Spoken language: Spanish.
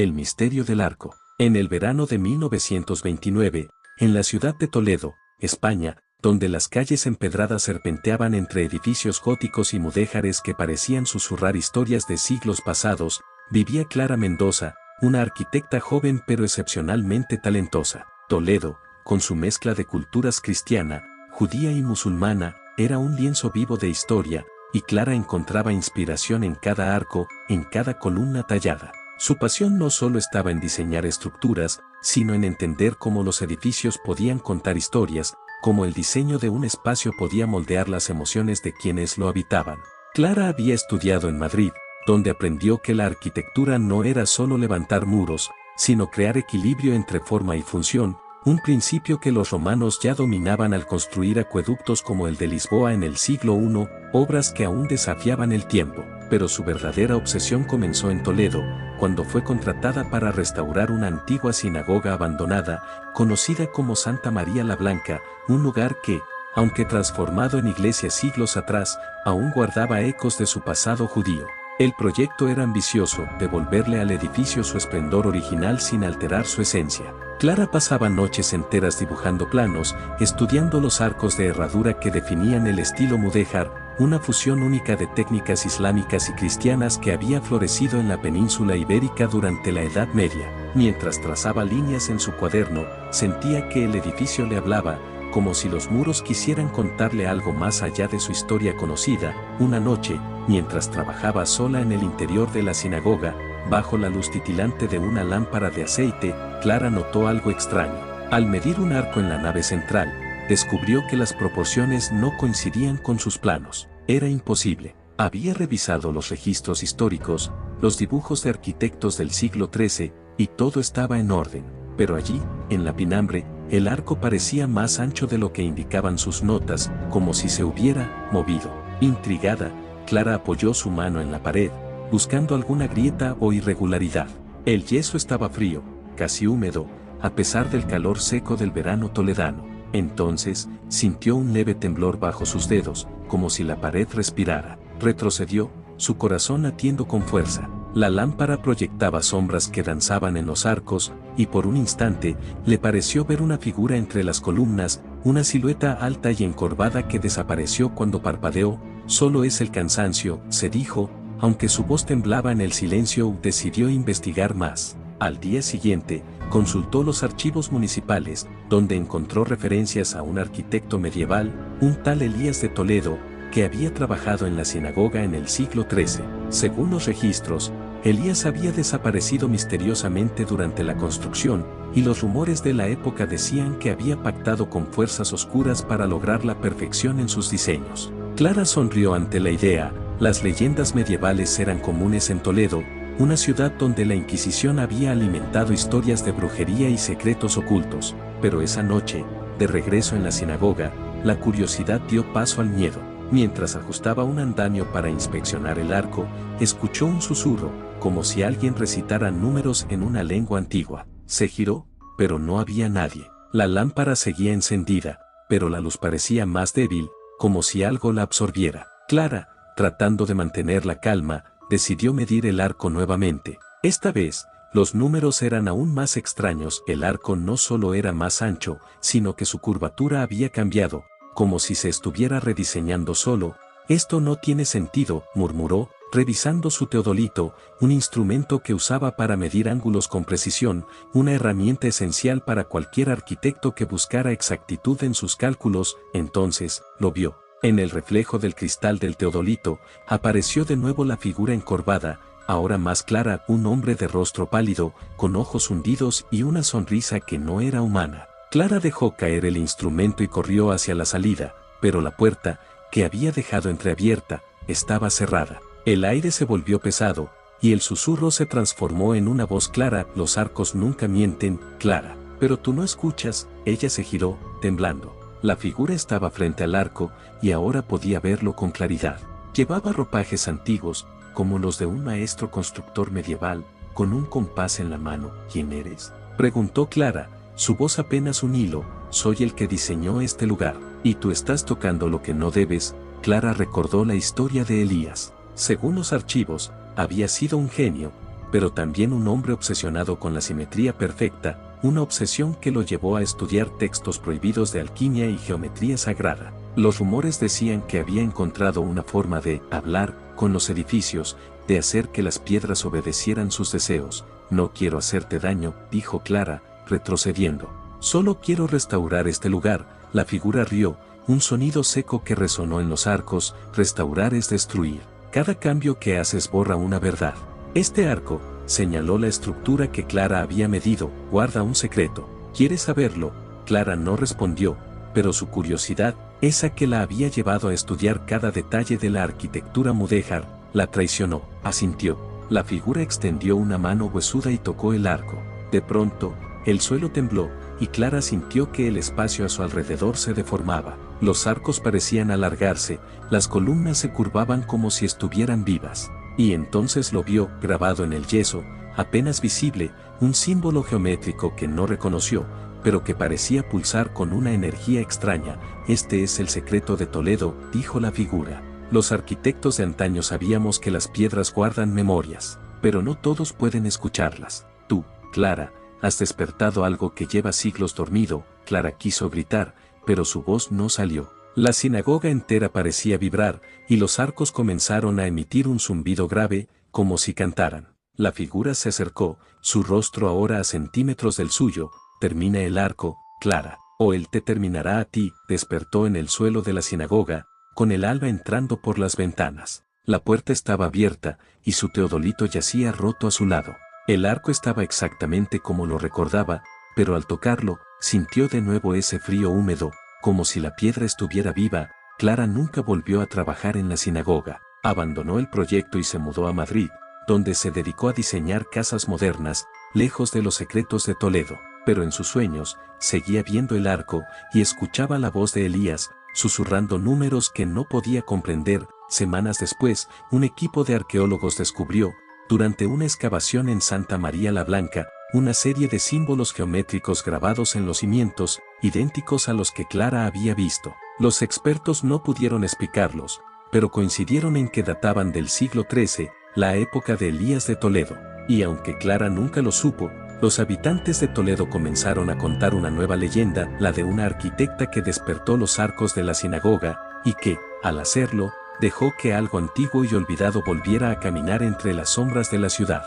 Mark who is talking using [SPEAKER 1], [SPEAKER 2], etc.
[SPEAKER 1] El misterio del arco. En el verano de 1929, en la ciudad de Toledo, España, donde las calles empedradas serpenteaban entre edificios góticos y mudéjares que parecían susurrar historias de siglos pasados, vivía Clara Mendoza, una arquitecta joven pero excepcionalmente talentosa. Toledo, con su mezcla de culturas cristiana, judía y musulmana, era un lienzo vivo de historia, y Clara encontraba inspiración en cada arco, en cada columna tallada. Su pasión no solo estaba en diseñar estructuras, sino en entender cómo los edificios podían contar historias, cómo el diseño de un espacio podía moldear las emociones de quienes lo habitaban. Clara había estudiado en Madrid, donde aprendió que la arquitectura no era solo levantar muros, sino crear equilibrio entre forma y función, un principio que los romanos ya dominaban al construir acueductos como el de Lisboa en el siglo I, obras que aún desafiaban el tiempo. Pero su verdadera obsesión comenzó en Toledo, cuando fue contratada para restaurar una antigua sinagoga abandonada, conocida como Santa María la Blanca, un lugar que, aunque transformado en iglesia siglos atrás, aún guardaba ecos de su pasado judío. El proyecto era ambicioso, devolverle al edificio su esplendor original sin alterar su esencia. Clara pasaba noches enteras dibujando planos, estudiando los arcos de herradura que definían el estilo mudéjar, una fusión única de técnicas islámicas y cristianas que había florecido en la península ibérica durante la Edad Media. Mientras trazaba líneas en su cuaderno, sentía que el edificio le hablaba, como si los muros quisieran contarle algo más allá de su historia conocida. Una noche, mientras trabajaba sola en el interior de la sinagoga, bajo la luz titilante de una lámpara de aceite, Clara notó algo extraño. Al medir un arco en la nave central, descubrió que las proporciones no coincidían con sus planos. Era imposible. Había revisado los registros históricos, los dibujos de arquitectos del siglo XIII, y todo estaba en orden. Pero allí, en la pinambre, el arco parecía más ancho de lo que indicaban sus notas, como si se hubiera movido. Intrigada, Clara apoyó su mano en la pared, buscando alguna grieta o irregularidad. El yeso estaba frío, casi húmedo, a pesar del calor seco del verano toledano. Entonces, sintió un leve temblor bajo sus dedos, como si la pared respirara. Retrocedió, su corazón latiendo con fuerza. La lámpara proyectaba sombras que danzaban en los arcos, y por un instante, le pareció ver una figura entre las columnas, una silueta alta y encorvada que desapareció cuando parpadeó. Solo es el cansancio, se dijo, aunque su voz temblaba en el silencio. Decidió investigar más. Al día siguiente, consultó los archivos municipales, donde encontró referencias a un arquitecto medieval, un tal Elías de Toledo, que había trabajado en la sinagoga en el siglo XIII. Según los registros, Elías había desaparecido misteriosamente durante la construcción, y los rumores de la época decían que había pactado con fuerzas oscuras para lograr la perfección en sus diseños. Clara sonrió ante la idea. Las leyendas medievales eran comunes en Toledo, una ciudad donde la Inquisición había alimentado historias de brujería y secretos ocultos. Pero esa noche, de regreso en la sinagoga, la curiosidad dio paso al miedo. Mientras ajustaba un andamio para inspeccionar el arco, escuchó un susurro, como si alguien recitara números en una lengua antigua. Se giró, pero no había nadie. La lámpara seguía encendida, pero la luz parecía más débil, como si algo la absorbiera. Clara, tratando de mantener la calma, decidió medir el arco nuevamente. Esta vez, los números eran aún más extraños. El arco no solo era más ancho, sino que su curvatura había cambiado, como si se estuviera rediseñando solo. Esto no tiene sentido, murmuró, revisando su teodolito, un instrumento que usaba para medir ángulos con precisión, una herramienta esencial para cualquier arquitecto que buscara exactitud en sus cálculos. Entonces, lo vio. En el reflejo del cristal del teodolito, apareció de nuevo la figura encorvada, ahora más clara, un hombre de rostro pálido, con ojos hundidos y una sonrisa que no era humana. Clara dejó caer el instrumento y corrió hacia la salida, pero la puerta, que había dejado entreabierta, estaba cerrada. El aire se volvió pesado, y el susurro se transformó en una voz clara. Los arcos nunca mienten, Clara. Pero tú no escuchas. Ella se giró, temblando. La figura estaba frente al arco, y ahora podía verlo con claridad. Llevaba ropajes antiguos, como los de un maestro constructor medieval, con un compás en la mano. ¿Quién eres?, preguntó Clara, su voz apenas un hilo. Soy el que diseñó este lugar. Y tú estás tocando lo que no debes. Clara recordó la historia de Elías. Según los archivos, había sido un genio, pero también un hombre obsesionado con la simetría perfecta, una obsesión que lo llevó a estudiar textos prohibidos de alquimia y geometría sagrada. Los rumores decían que había encontrado una forma de hablar con los edificios, de hacer que las piedras obedecieran sus deseos. No quiero hacerte daño, dijo Clara, retrocediendo. Solo quiero restaurar este lugar. La figura rió, un sonido seco que resonó en los arcos. Restaurar es destruir. Cada cambio que haces borra una verdad. Este arco, señaló la estructura que Clara había medido, guarda un secreto. ¿Quieres saberlo? Clara no respondió, pero su curiosidad, esa que la había llevado a estudiar cada detalle de la arquitectura mudéjar, la traicionó. Asintió. La figura extendió una mano huesuda y tocó el arco. De pronto, el suelo tembló, y Clara sintió que el espacio a su alrededor se deformaba. Los arcos parecían alargarse, las columnas se curvaban como si estuvieran vivas. Y entonces lo vio, grabado en el yeso, apenas visible, un símbolo geométrico que no reconoció, pero que parecía pulsar con una energía extraña. Este es el secreto de Toledo, dijo la figura. Los arquitectos de antaño sabíamos que las piedras guardan memorias, pero no todos pueden escucharlas. Tú, Clara, has despertado algo que lleva siglos dormido. Clara quiso gritar, pero su voz no salió. La sinagoga entera parecía vibrar, y los arcos comenzaron a emitir un zumbido grave, como si cantaran. La figura se acercó, su rostro ahora a centímetros del suyo. Termina el arco, Clara, o él te terminará a ti. Despertó en el suelo de la sinagoga, con el alba entrando por las ventanas. La puerta estaba abierta, y su teodolito yacía roto a su lado. El arco estaba exactamente como lo recordaba, pero al tocarlo, sintió de nuevo ese frío húmedo, como si la piedra estuviera viva. Clara nunca volvió a trabajar en la sinagoga. Abandonó el proyecto y se mudó a Madrid, donde se dedicó a diseñar casas modernas, lejos de los secretos de Toledo. Pero en sus sueños, seguía viendo el arco, y escuchaba la voz de Elías, susurrando números que no podía comprender. Semanas después, un equipo de arqueólogos descubrió, durante una excavación en Santa María la Blanca, una serie de símbolos geométricos grabados en los cimientos, idénticos a los que Clara había visto. Los expertos no pudieron explicarlos, pero coincidieron en que databan del siglo XIII, la época de Elías de Toledo. Y aunque Clara nunca lo supo, los habitantes de Toledo comenzaron a contar una nueva leyenda, la de una arquitecta que despertó los arcos de la sinagoga, y que, al hacerlo, dejó que algo antiguo y olvidado volviera a caminar entre las sombras de la ciudad.